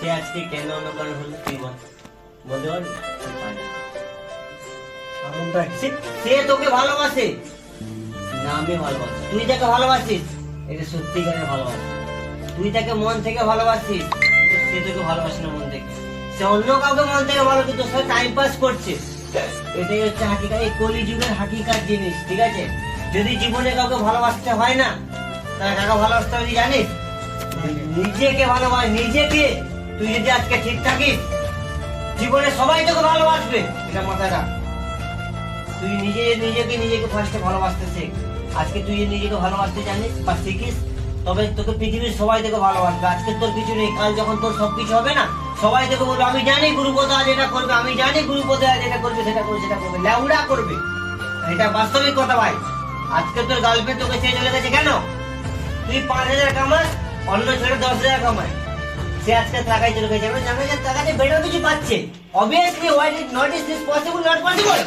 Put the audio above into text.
সে আজকে কেন অন্য কারণ হলো তুই বল, বলতে পারবি? সে তোকে ভালোবাসে না আমি ভালোবাসি, তুই তাকে ভালোবাসিস, এটা সত্যিকারের ভালোবাসা। তুই তাকে মন থেকে ভালোবাসিস, সে তোকে ভালোবাসে না মন থেকে। সে অন্য কাউকে মন থেকে ভালোবাসে, তোর সাথে টাইম পাস করছে। এটাই হচ্ছে হাকিকাত, এই কলিযুগের হাকিকাত জিনিস, ঠিক আছে? যদি জীবনে কাউকে ভালোবাসতে হয় না, তাহলে কাকে ভালোবাসতে হবে জানিস? নিজেকে ভালোবাস, নিজেকে। তুই যদি আজকে ঠিক থাকিস, জীবনে সবাই তোকে ভালোবাসবে, এটা মাথায় রাখ। তুই নিজেকে ফার্স্টে ভালোবাসতে শেখ। আজকে তুই নিজেকে ভালোবাসতে জানিস বা শিখিস, তবে তোকে পৃথিবীর সবাই তোকে ভালোবাসবে। আজকে তোর কিছু নেই, কাল যখন তোর সবকিছু হবে না, সবাই তোকে বলবে আমি জানি গুরুপদ আজ এটা করবে, আমি জানি গুরুপদ আজ এটা করবে, সেটা করবে, ল্যাউড়া করবে। এটা বাস্তবিক কথা ভাই। আজকে তোর গার্লফ্রেন্ড তোকে ছেড়ে চলে গেছে কেন? তুই 5,000 কামাস, অন্য ছেলে 10,000 কামায়। সে আজকে টাকায় চলে গেছে, টাকাতে বেটার কিছু পাচ্ছে। Obviously what is not is this possible, not possible.